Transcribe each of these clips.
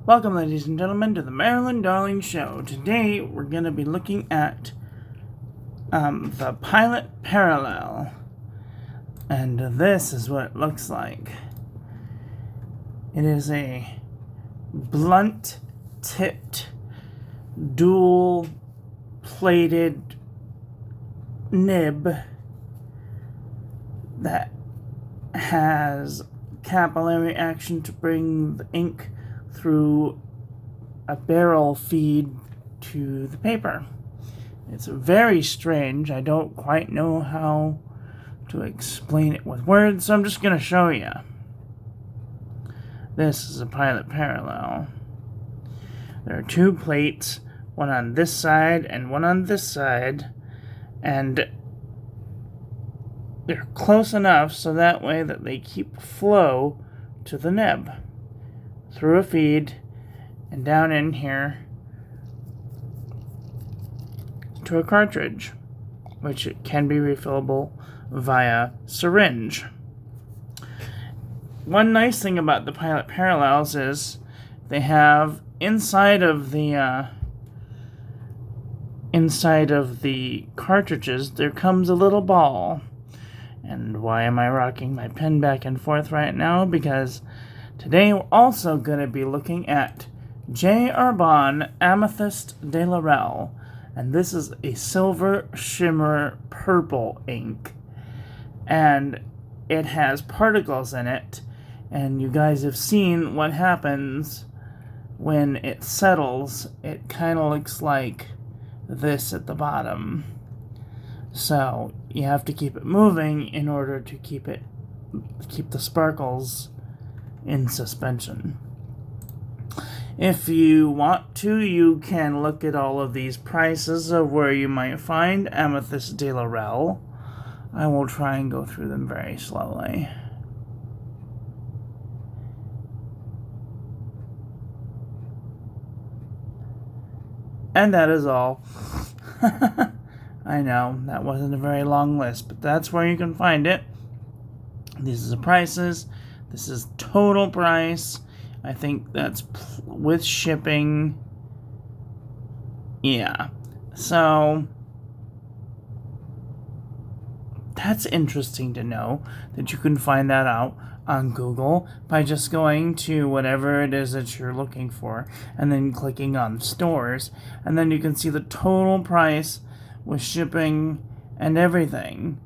Welcome, ladies and gentlemen, to the Marilyn Darling Show. Today, we're going to be looking at the Pilot Parallel. And this is what it looks like. It is a blunt-tipped, dual-plated nib that has capillary action to bring the ink through a barrel feed to the paper. It's very strange. I don't quite know how to explain it with words, so I'm just going to show you. This is a Pilot Parallel. There are two plates, one on this side and one on this side, and they're close enough so that way that they keep flow to the nib through a feed and down in here to a cartridge, which can be refillable via syringe. One nice thing about the Pilot Parallels is they have inside of the cartridges there comes a little ball. And why am I rocking my pen back and forth right now? Because today we're also going to be looking at Herbin Amethyste de Laurel, and this is a silver shimmer purple ink, and it has particles in it, and you guys have seen what happens when it settles. It kind of looks like this at the bottom, so you have to keep it moving in order to keep the sparkles in suspension. If you want to, you can look at all of these prices of where you might find Amethyste de Laurel. I will try and go through them very slowly. And that is all. I know, that wasn't a very long list, but that's where you can find it. These are the prices. This is total price. I think that's with shipping. Yeah. So, that's interesting to know that you can find that out on Google by just going to whatever it is that you're looking for and then clicking on stores. And then you can see the total price with shipping and everything.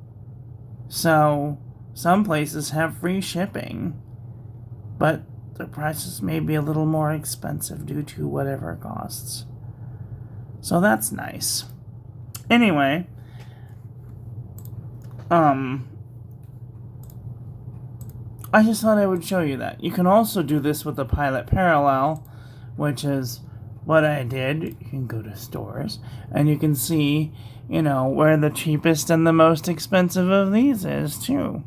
So, some places have free shipping, but the prices may be a little more expensive due to whatever it costs. So that's nice. Anyway, I just thought I would show you that. You can also do this with the Pilot Parallel, which is what I did. You can go to stores and you can see, where the cheapest and the most expensive of these is too.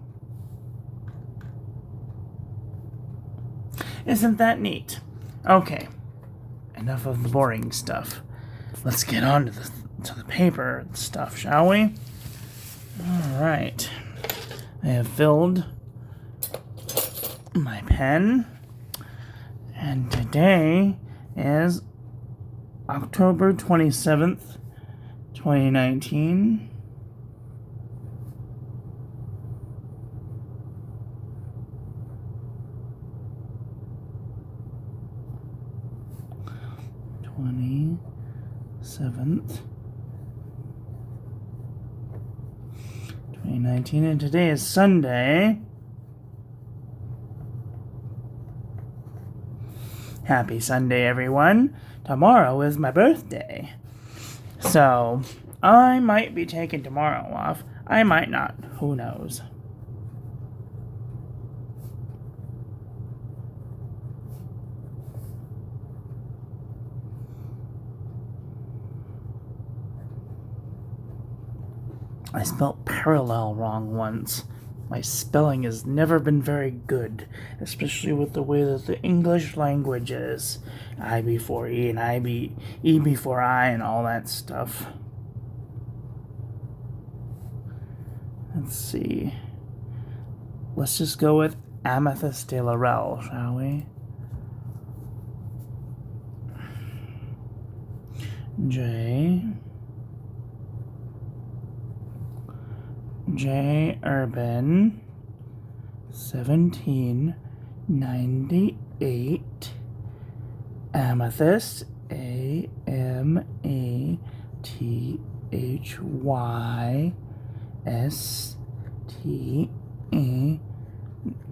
Isn't that neat? Okay, enough of the boring stuff. Let's get on to the paper stuff, shall we? Alright. I have filled my pen, and today is October 27th, 2019. th 2019, and today is Sunday. Happy Sunday, everyone. Tomorrow is my birthday. So, I might be taking tomorrow off. I might not. Who knows? I spelled parallel wrong once. My spelling has never been very good, especially with the way that the English language is. I before E and E before I and all that stuff. Let's see. Let's just go with Amethyste de Laurel, shall we? J Herbin 1798 Amethyste Amethyste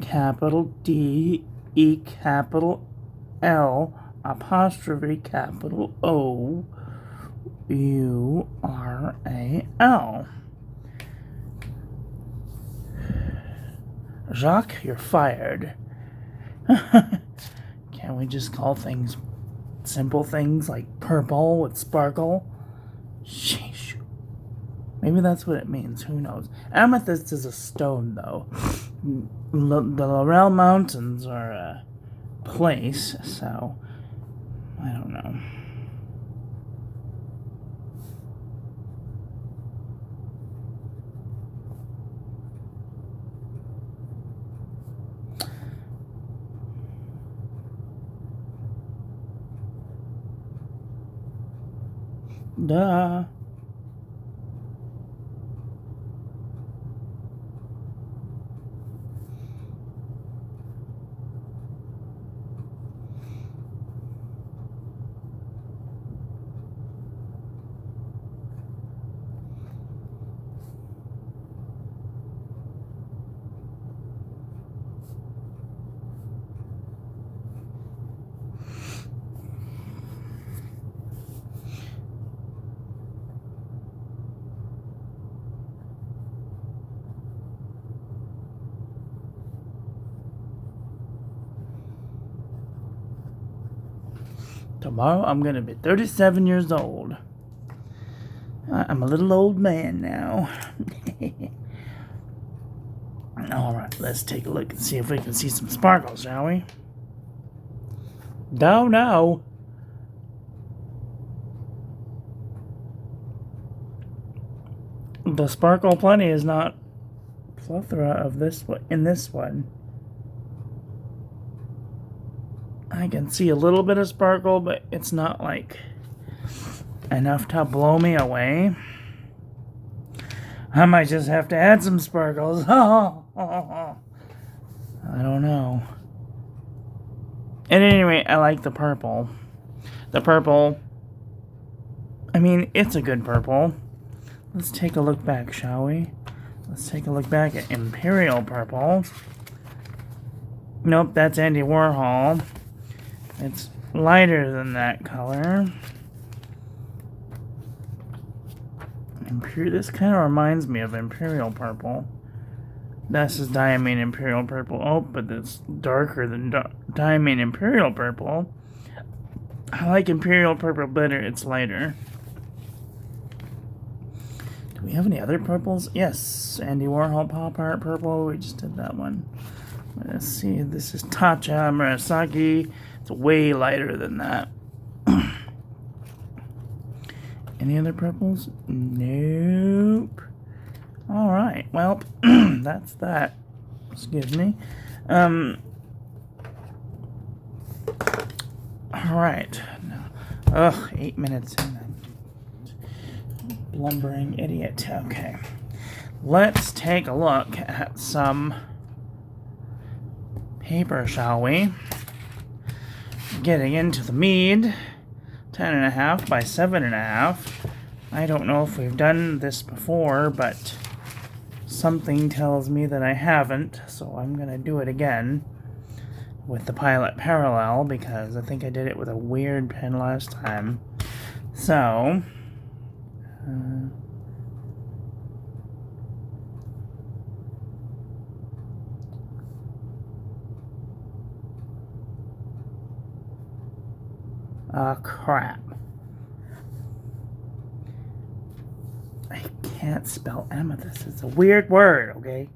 capital D E capital L apostrophe capital O Ural. Jacques, you're fired. Can't we just call things simple things like purple with sparkle? Sheesh. Maybe that's what it means. Who knows? Amethyst is a stone, though. The Laurel Mountains are a place, so I don't know. Duh. Tomorrow I'm going to be 37 years old. I'm a little old man now. Alright, let's take a look and see if we can see some sparkles, shall we? No. The sparkle plenty is not plethora of this in this one. I can see a little bit of sparkle, but it's not like enough to blow me away. I might just have to add some sparkles. I don't know. At any rate, I like the purple. The purple, I mean, it's a good purple. Let's take a look back, shall we? Let's take a look back at Imperial Purple. Nope, that's Andy Warhol. It's lighter than that color. This kind of reminds me of Imperial Purple. This is Diamine Imperial Purple. Oh, but it's darker than Diamine Imperial Purple. I like Imperial Purple better. It's lighter. Do we have any other purples? Yes, Andy Warhol Pop Art Purple. We just did that one. Let's see. This is Tatcha Murasaki. It's way lighter than that. Any other purples? Nope. Alright, well, that's that. Excuse me. Alright. Ugh, 8 minutes in. Blumbering idiot. Okay. Let's take a look at some paper, shall we? Getting into the mead. 10.5 by 7.5. I don't know if we've done this before, but something tells me that I haven't, so I'm going to do it again with the Pilot Parallel, because I think I did it with a weird pen last time. So, crap. I can't spell amethyst. It's a weird word, okay?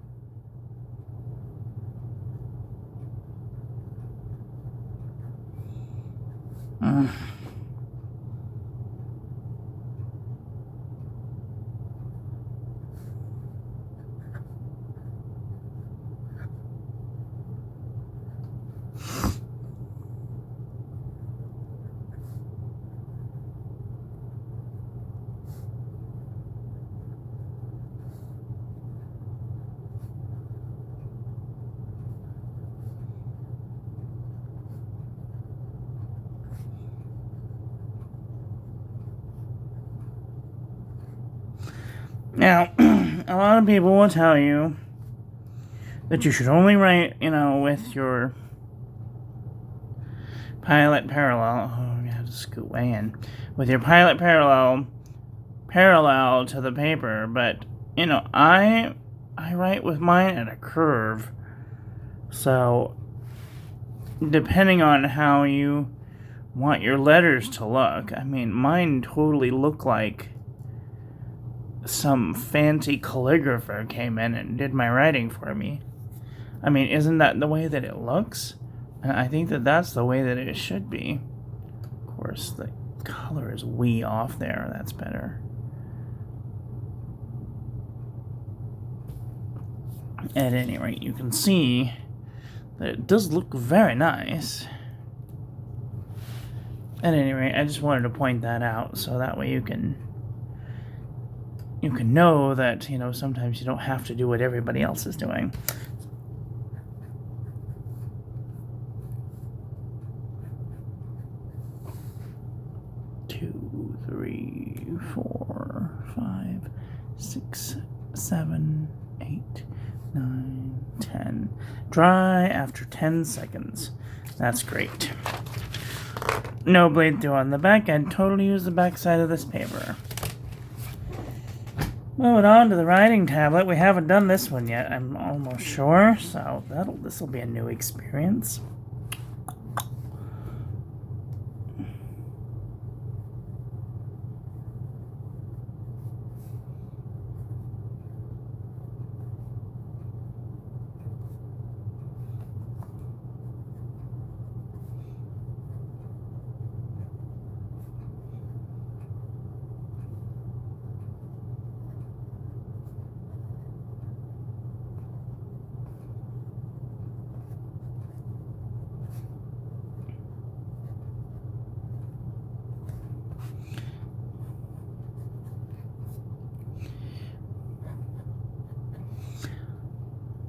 Now, a lot of people will tell you that you should only write, with your pilot parallel. Oh, I have to scoot way in. With your pilot parallel to the paper, but, I write with mine at a curve. So, depending on how you want your letters to look, mine totally look like some fancy calligrapher came in and did my writing for me. Isn't that the way that it looks? And I think that that's the way that it should be. Of course, the color is way off there. That's better. At any rate, you can see that it does look very nice. At any rate, I just wanted to point that out so that way you can know that, sometimes you don't have to do what everybody else is doing. Two, 3, 4, 5, 6, 7, 8, 9, 10. Dry after 10 seconds. That's great. No bleed through on the back. I'd totally use the back side of this paper. Moving on to the writing tablet. We haven't done this one yet, I'm almost sure. So this will be a new experience.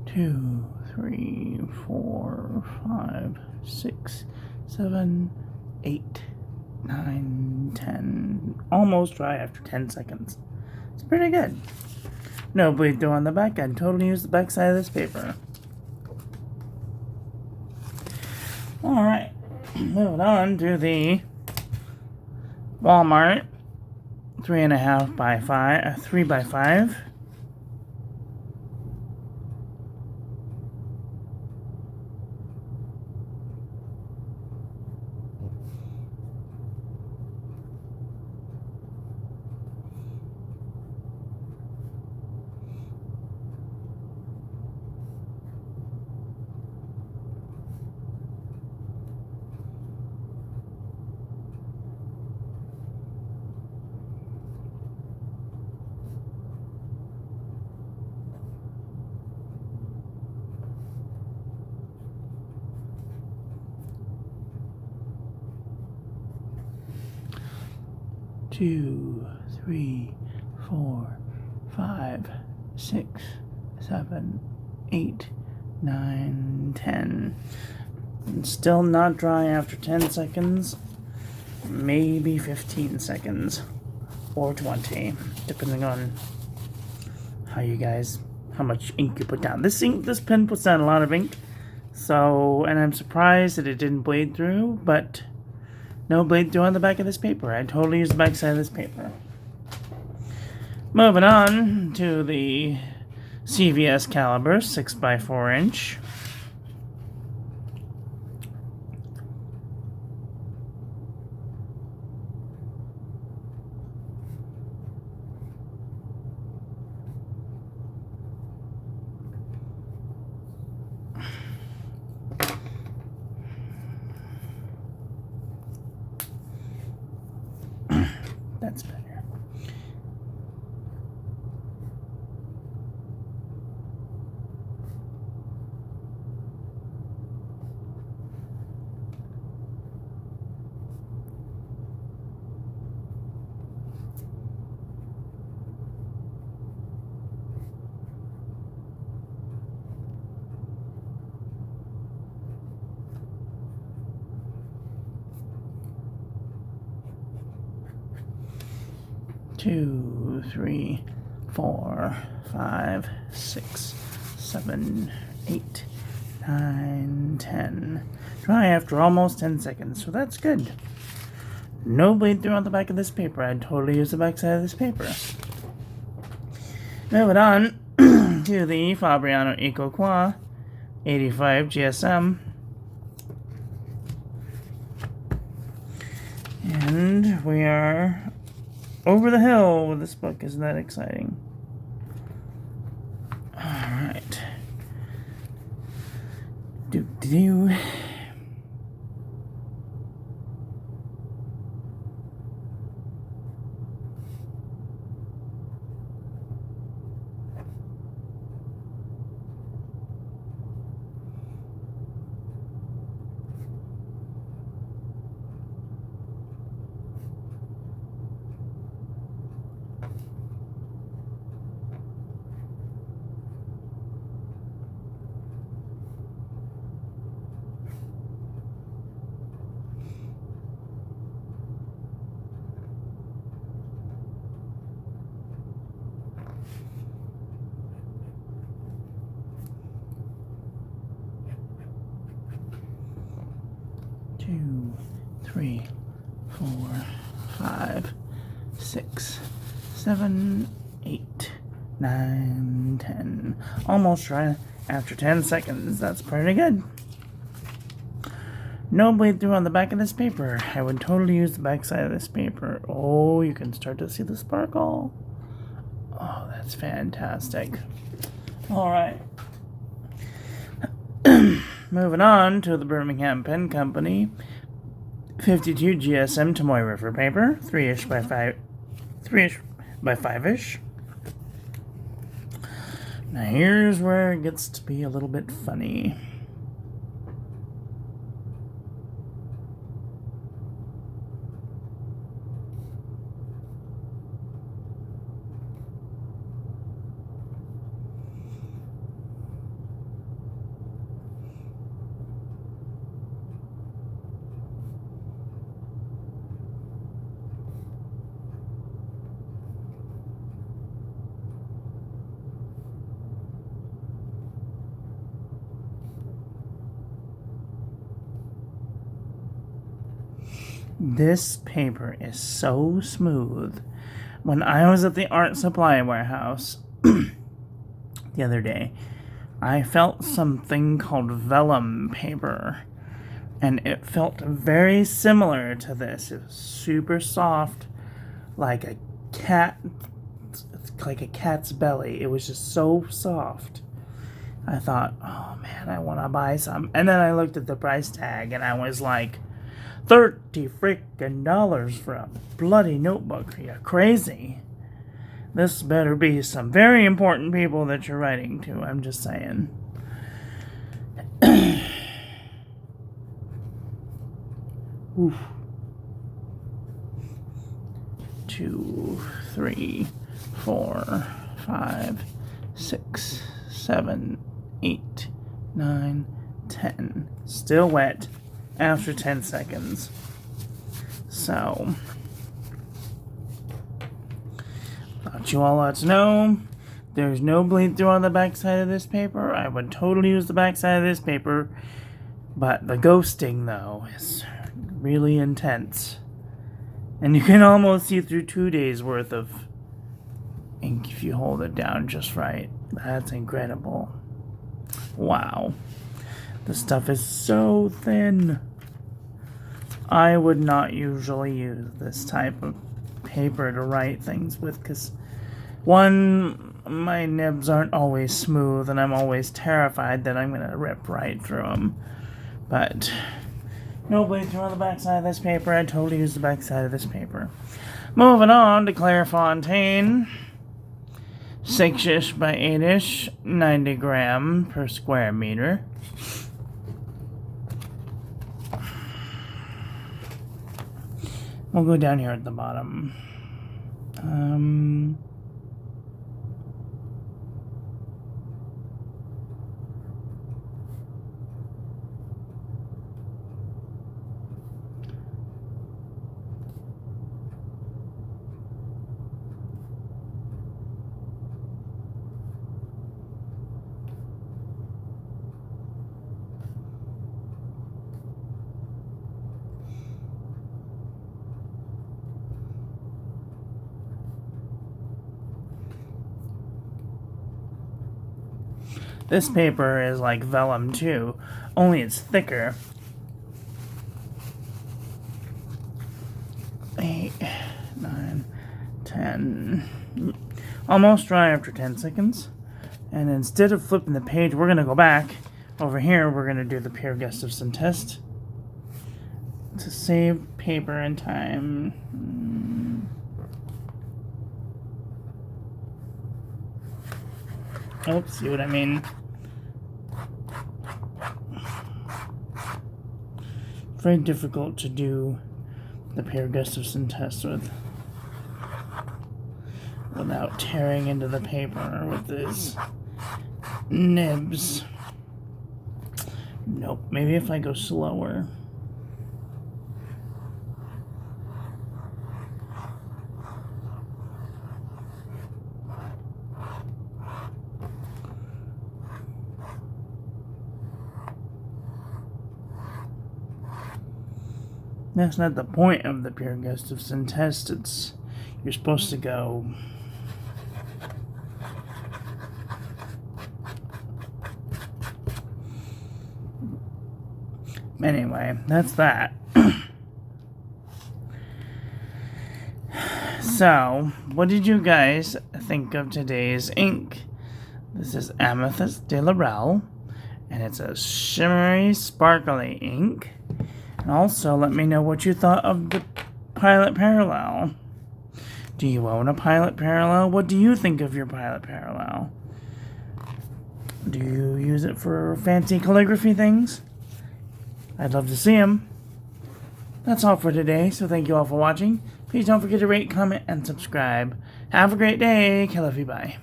Two, 3, 4, 5, 6, 7, 8, 9, 10. Almost dry after 10 seconds. It's pretty good. No bleed through on the back. I'd totally use the back side of this paper. Alright. Moving on to the Walmart 3.5 by 5, 3 by 5. Two, 3, 4, 5, 6, 7, 8, 9, 10. And still not dry after 10 seconds. Maybe 15 seconds. Or 20. Depending on how much ink you put down. This pen puts down a lot of ink. And I'm surprised that it didn't bleed through, but no bleed through on the back of this paper. I totally use the back side of this paper. Moving on to the CVS caliber 6 by 4 inch. That's better. Two, 3, 4, 5, 6, 7, 8, 9, 10. Dry after almost 10 seconds, so that's good. No bleed through on the back of this paper. I'd totally use the back side of this paper. Moving on to the Fabriano Eco Qua 85 GSM. And we are over the hill with this book. Isn't that exciting? Alright. Do. 2, 3, 4, 5, 6, 7, 8, 9, 10. Almost dry after 10 seconds. That's pretty good. No bleed through on the back of this paper. I would totally use the back side of this paper. Oh, you can start to see the sparkle. Oh, that's fantastic. All right. Moving on to the Birmingham Pen Company 52 GSM Tomoy River paper, 3-ish by 5-ish. Now here's where it gets to be a little bit funny. This paper is so smooth. When I was at the art supply warehouse the other day, I felt something called vellum paper, and it felt very similar to this. It was super soft, like a cat's belly. It was just so soft. I thought, oh man, I want to buy some. And then I looked at the price tag, and I was like, $30 frickin' for a bloody notebook. Are you crazy? This better be some very important people that you're writing to. I'm just saying. Oof. 2, 3, 4, 5, 6, 7, 8, 9, 10. Still wet after 10 seconds. So, thought you all ought to know, there's no bleed through on the back side of this paper. I would totally use the back side of this paper, but the ghosting, though, is really intense. And you can almost see through 2 days worth of ink if you hold it down just right. That's incredible. Wow. The stuff is so thin. I would not usually use this type of paper to write things with because, one, my nibs aren't always smooth and I'm always terrified that I'm going to rip right through them. But no bleed through on the back side of this paper. I totally use the back side of this paper. Moving on to Clairefontaine. 6-ish by 8-ish, 90 gram per square meter. We'll go down here at the bottom. This paper is like vellum too, only it's thicker. 8, 9, 10. Almost dry after 10 seconds. And instead of flipping the page, we're going to go back. Over here, we're going to do the pure Gustafson test to save paper and time. Oops, see what I mean? Very difficult to do the pure Gustafson test without tearing into the paper with these nibs. Nope, maybe if I go slower. That's not the point of the pure Gustafson test. You're supposed to go anyway, that's that. So, what did you guys think of today's ink? This is Amethyste de Laurel, and it's a shimmery, sparkly ink. And also, let me know what you thought of the Pilot Parallel. Do you own a Pilot Parallel? What do you think of your Pilot Parallel? Do you use it for fancy calligraphy things? I'd love to see them. That's all for today, so thank you all for watching. Please don't forget to rate, comment, and subscribe. Have a great day. Calligraphy, bye.